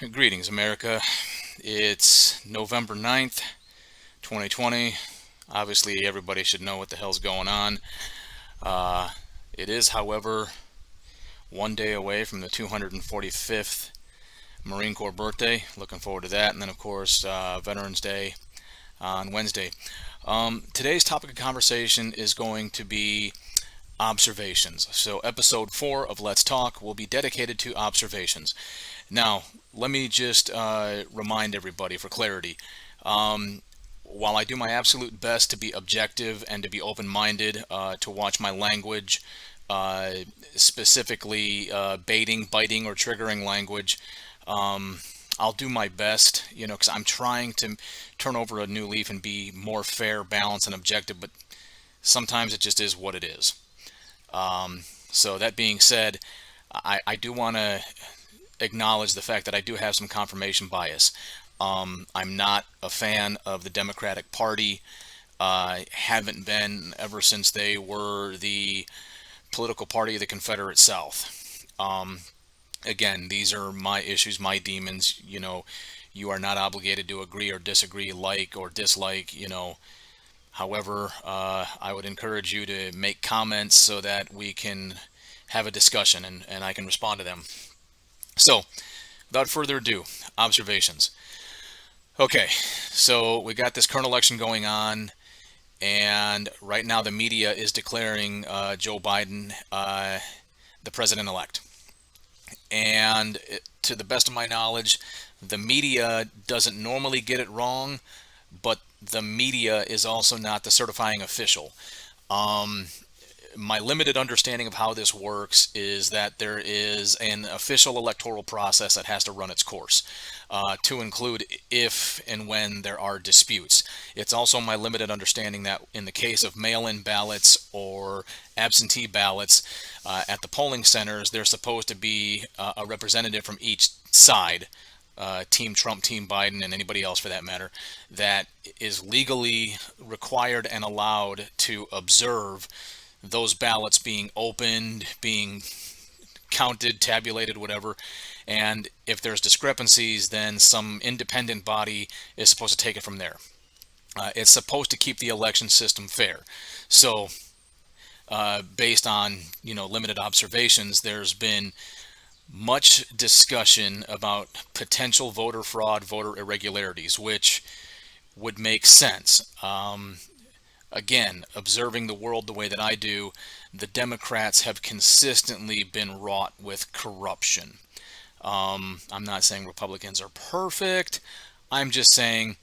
Greetings, America. It's November 9th, 2020. Obviously, everybody should know what the hell's going on. Uh, it is, however, one day away from the 245th Marine Corps birthday. Looking forward to that. And then, of course, Veterans Day on Wednesday. Today's topic of conversation is going to be observations. So, episode 4 of Let's Talk will be dedicated to observations. Now, let me just remind everybody for clarity. Um, while I do my absolute best to be objective and to be open-minded, to watch my language, uh, specifically baiting, biting, or triggering language, um, I'll do my best, because I'm trying to turn over a new leaf and be more fair, balanced, and objective, but sometimes it just is what it is. Um, so that being said, I do want to acknowledge the fact that I do have some confirmation bias. I'm not a fan of the Democratic Party. Haven't been ever since they were the political party of the Confederate South. Again, these are my issues, my demons. You are not obligated to agree or disagree, like or dislike. However, I would encourage you to make comments so that we can have a discussion and I can respond to them. So, without further ado, observations. Okay, so we got this current election going on, and right now the media is declaring Joe Biden the president-elect. And to the best of my knowledge, the media doesn't normally get it wrong, but the media is also not the certifying official. Um, my limited understanding of how this works is that there is an official electoral process that has to run its course, to include if and when there are disputes. It's also my limited understanding that in the case of mail-in ballots or absentee ballots at the polling centers, there's supposed to be a representative from each side, Team Trump, Team Biden, and anybody else for that matter, that is legally required and allowed to observe those ballots being opened, being counted, tabulated, whatever. And if there's discrepancies, then some independent body is supposed to take it from there. It's supposed to keep the election system fair. So, based on limited observations, there's been much discussion about potential voter fraud, voter irregularities, which would make sense. Again, observing the world the way that I do, the Democrats have consistently been wrought with corruption. I'm not saying Republicans are perfect. I'm just saying,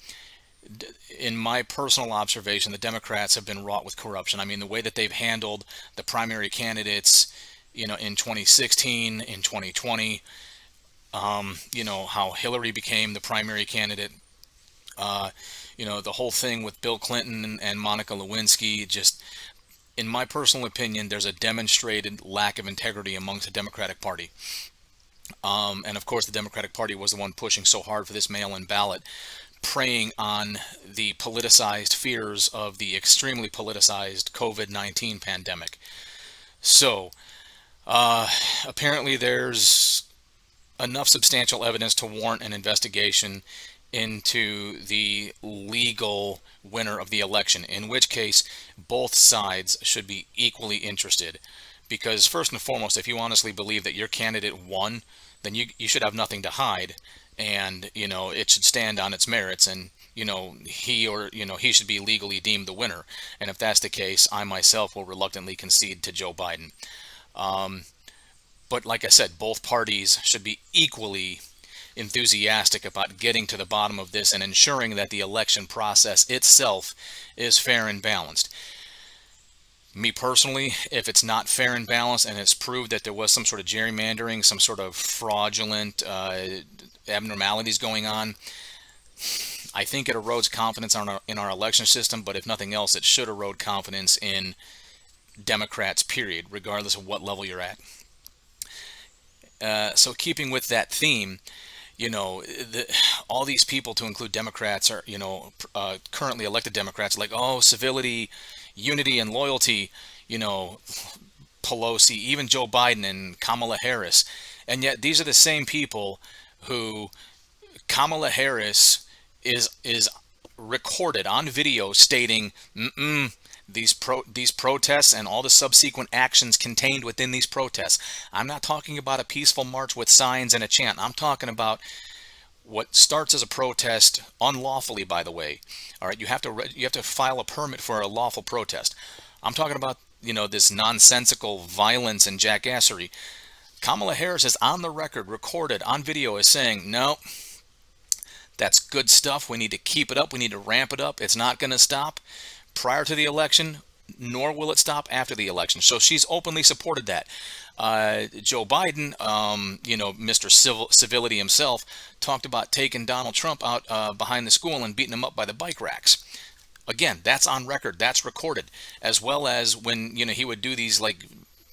in my personal observation, the Democrats have been wrought with corruption. I mean, the way that they've handled the primary candidates, in 2016, in 2020, how Hillary became the primary candidate. Uh, the whole thing with Bill Clinton and Monica Lewinsky, just in my personal opinion, there's a demonstrated lack of integrity amongst the Democratic Party. And of course, the Democratic Party was the one pushing so hard for this mail-in ballot, preying on the politicized fears of the extremely politicized COVID-19 pandemic. So, apparently, there's enough substantial evidence to warrant an investigation into the legal winner of the election, in which case both sides should be equally interested. Because first and foremost, if you honestly believe that your candidate won, then you should have nothing to hide, and it should stand on its merits, and he should be legally deemed the winner. And if that's the case, I myself will reluctantly concede to Joe Biden. Um, but like I said, both parties should be equally enthusiastic about getting to the bottom of this and ensuring that the election process itself is fair and balanced. Me personally, if it's not fair and balanced and it's proved that there was some sort of gerrymandering, some sort of fraudulent abnormalities going on, I think it erodes confidence in our election system, but if nothing else, it should erode confidence in Democrats, period, regardless of what level you're at. So keeping with that theme, all these people, to include Democrats, are, currently elected Democrats, like, oh, civility, unity, and loyalty, you know, Pelosi, even Joe Biden and Kamala Harris. And yet these are the same people who Kamala Harris is recorded on video stating, these protests and all the subsequent actions contained within these protests. I'm not talking about a peaceful march with signs and a chant. I'm talking about what starts as a protest unlawfully, by the way. All right, you have to file a permit for a lawful protest. I'm talking about, this nonsensical violence and jackassery. Kamala Harris is on the record, recorded on video, as saying, no, that's good stuff. We need to keep it up. We need to ramp it up. It's not going to stop prior to the election, nor will it stop after the election. So she's openly supported that. Joe Biden, Mr. Civility himself, talked about taking Donald Trump out behind the school and beating him up by the bike racks. Again, that's on record. That's recorded. As well as when, he would do these, like,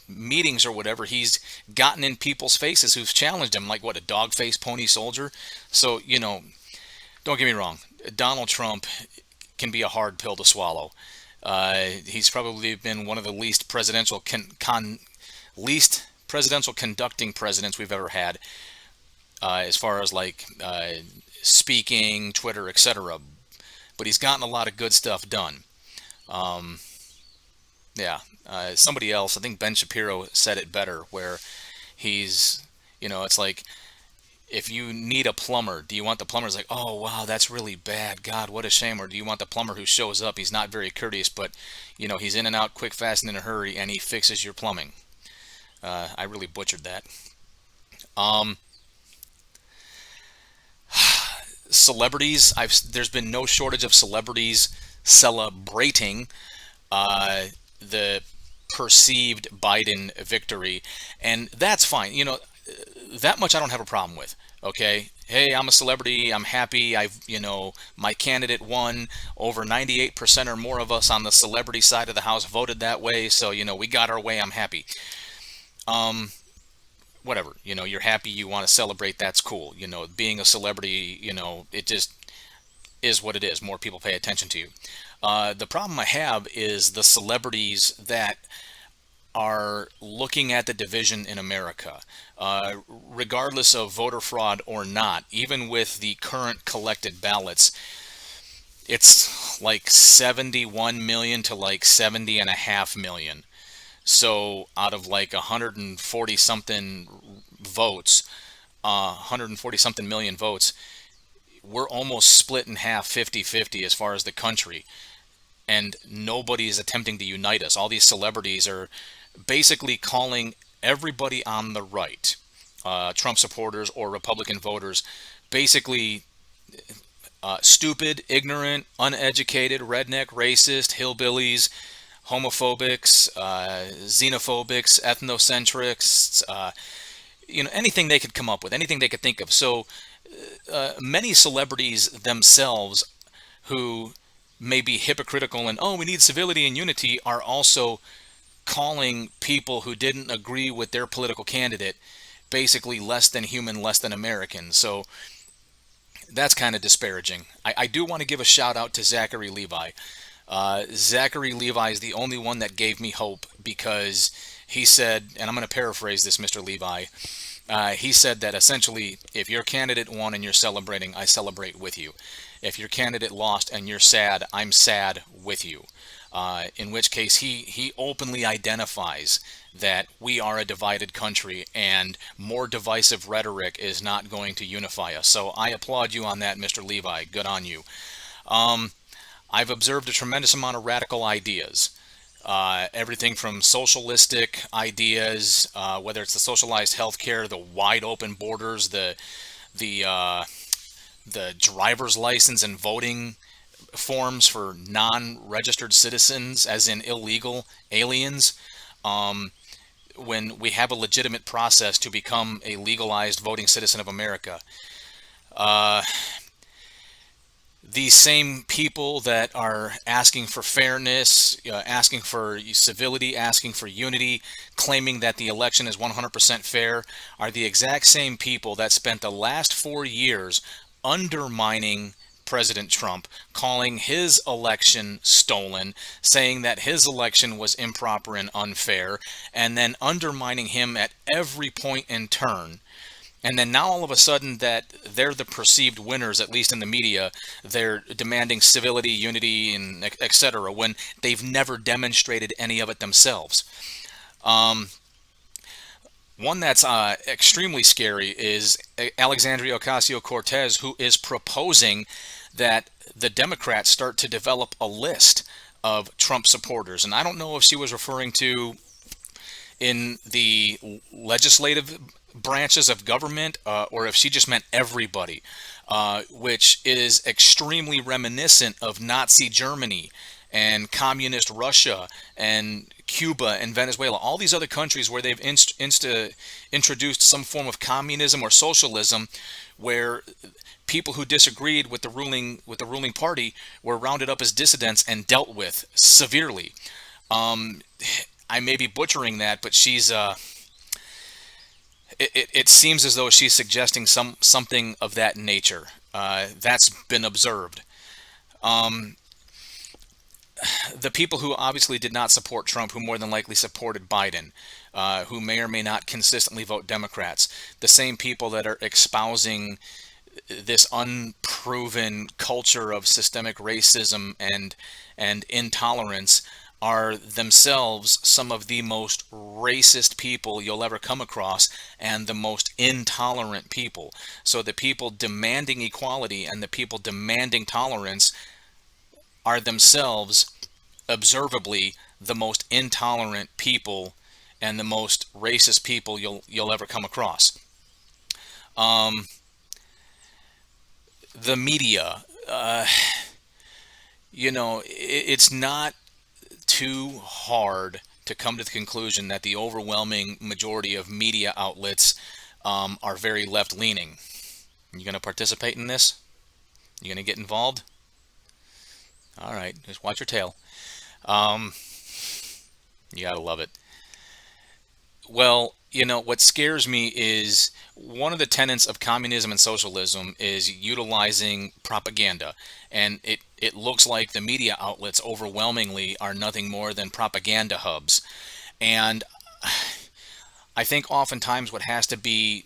meetings or whatever, he's gotten in people's faces who've challenged him, like, what, a dog-faced pony soldier? So, don't get me wrong. Donald Trump can be a hard pill to swallow. He's probably been one of the least presidential conducting presidents we've ever had, as far as like speaking, Twitter, etc. But he's gotten a lot of good stuff done. Yeah, somebody else, I think Ben Shapiro said it better, where he's, it's like, if you need a plumber, do you want the plumber who's like, oh, wow, that's really bad, God, what a shame? Or do you want the plumber who shows up, he's not very courteous, but, he's in and out quick, fast, and in a hurry, and he fixes your plumbing? I really butchered that. Celebrities, there's been no shortage of celebrities celebrating the perceived Biden victory, and that's fine. That much I don't have a problem with. Okay, hey, I'm a celebrity, I'm happy, my candidate won. Over 98% or more of us on the celebrity side of the house voted that way, so we got our way, I'm happy. Whatever, you're happy, you want to celebrate, that's cool. Being a celebrity, it just is what it is. More people pay attention to you. The problem I have is the celebrities that are looking at the division in America, regardless of voter fraud or not. Even with the current collected ballots, it's like 71 million to like 70.5 million. So out of like 140 something votes, 140 something million votes, we're almost split in half, 50-50 as far as the country. And nobody is attempting to unite us. All these celebrities are basically calling everybody on the right, Trump supporters or Republican voters, basically stupid, ignorant, uneducated, redneck, racist, hillbillies, homophobics, xenophobics, ethnocentrics, anything they could come up with, anything they could think of. So many celebrities themselves who may be hypocritical and, oh, we need civility and unity, are also calling people who didn't agree with their political candidate basically less than human, less than American. So that's kind of disparaging. I do want to give a shout out to Zachary Levi. Zachary Levi is the only one that gave me hope, because he said, and I'm going to paraphrase this, Mr. Levi, he said that essentially, if your candidate won and you're celebrating, I celebrate with you. If your candidate lost and you're sad, I'm sad with you. In which case he openly identifies that we are a divided country, and more divisive rhetoric is not going to unify us. So I applaud you on that, Mr. Levi. Good on you. I've observed a tremendous amount of radical ideas. Everything from socialistic ideas, whether it's the socialized healthcare, the wide open borders, the driver's license and voting forms for non-registered citizens, as in illegal aliens, when we have a legitimate process to become a legalized voting citizen of America. These same people that are asking for fairness, asking for civility, asking for unity, claiming that the election is 100% fair, are the exact same people that spent the last 4 years undermining President Trump, calling his election stolen, saying that his election was improper and unfair, and then undermining him at every point and turn. And then now all of a sudden that they're the perceived winners, at least in the media, they're demanding civility, unity, and etc. when they've never demonstrated any of it themselves. Um, One that's extremely scary is Alexandria Ocasio-Cortez, who is proposing that the Democrats start to develop a list of Trump supporters. And I don't know if she was referring to in the legislative branches of government, or if she just meant everybody, which is extremely reminiscent of Nazi Germany and communist Russia and Cuba and Venezuela, all these other countries where they've introduced some form of communism or socialism, where people who disagreed with the ruling party were rounded up as dissidents and dealt with severely. Um, I may be butchering that, but it seems as though she's suggesting something of that nature. That's been observed. Um, the people who obviously did not support Trump, who more than likely supported Biden, who may or may not consistently vote Democrats, the same people that are espousing this unproven culture of systemic racism and intolerance, are themselves some of the most racist people you'll ever come across and the most intolerant people. So the people demanding equality and the people demanding tolerance are themselves observably the most intolerant people and the most racist people you'll ever come across. Um, the media, it's not too hard to come to the conclusion that the overwhelming majority of media outlets are very left leaning. You going to participate in this? You going to get involved? All right, just watch your tail. Um, you gotta love it. Well, what scares me is one of the tenets of communism and socialism is utilizing propaganda. And it looks like the media outlets overwhelmingly are nothing more than propaganda hubs. And I think oftentimes what has to be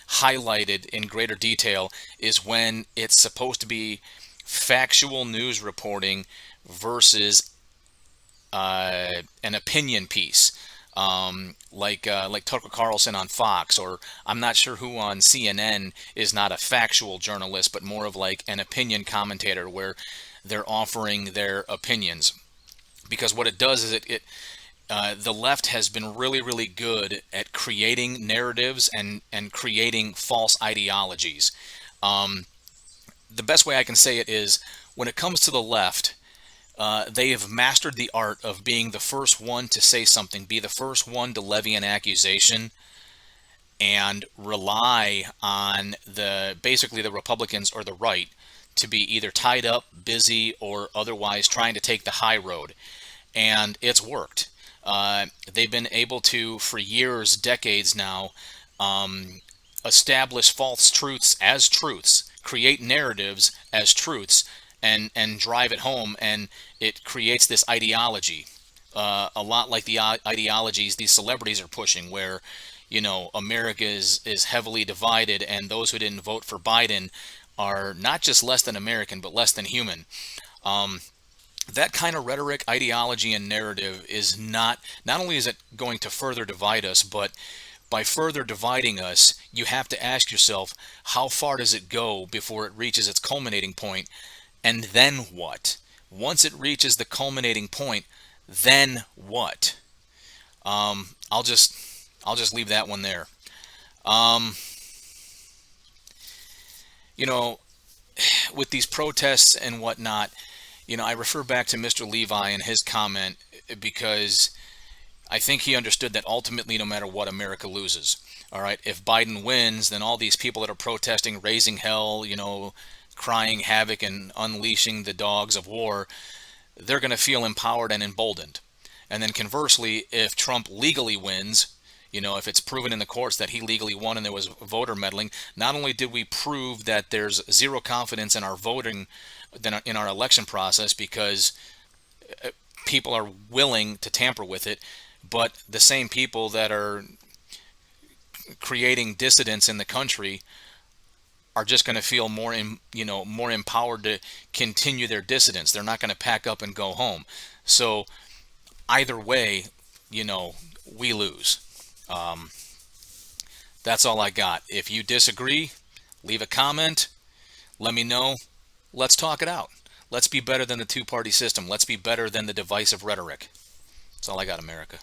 highlighted in greater detail is when it's supposed to be factual news reporting versus an opinion piece, like Tucker Carlson on Fox, or I'm not sure who on CNN is not a factual journalist, but more of like an opinion commentator where they're offering their opinions. Because what it does is the left has been really, really good at creating narratives and creating false ideologies. Um, the best way I can say it is when it comes to the left, they have mastered the art of being the first one to say something, be the first one to levy an accusation, and rely on basically the Republicans or the right to be either tied up, busy, or otherwise trying to take the high road. And it's worked. They've been able to, for years, decades now, um, establish false truths as truths, create narratives as truths, and drive it home, and it creates this ideology, a lot like the ideologies these celebrities are pushing, where America is heavily divided, and those who didn't vote for Biden are not just less than American, but less than human. Um, that kind of rhetoric, ideology, and narrative is not only is it going to further divide us, but by further dividing us, you have to ask yourself, how far does it go before it reaches its culminating point? And then what? Once it reaches the culminating point, then what? I'll just leave that one there. Um, you know, with these protests and whatnot, I refer back to Mr. Levi and his comment, because I think he understood that ultimately, no matter what, America loses. All right, if Biden wins, then all these people that are protesting, raising hell, crying havoc and unleashing the dogs of war, they're going to feel empowered and emboldened. And then conversely, if Trump legally wins, if it's proven in the courts that he legally won and there was voter meddling, not only did we prove that there's zero confidence in our voting, in our election process, because people are willing to tamper with it, but the same people that are creating dissidents in the country are just going to feel more empowered to continue their dissidence. They're not going to pack up and go home. So either way, we lose. That's all I got. If you disagree, leave a comment. Let me know. Let's talk it out. Let's be better than the two-party system. Let's be better than the divisive rhetoric. That's all I got, America.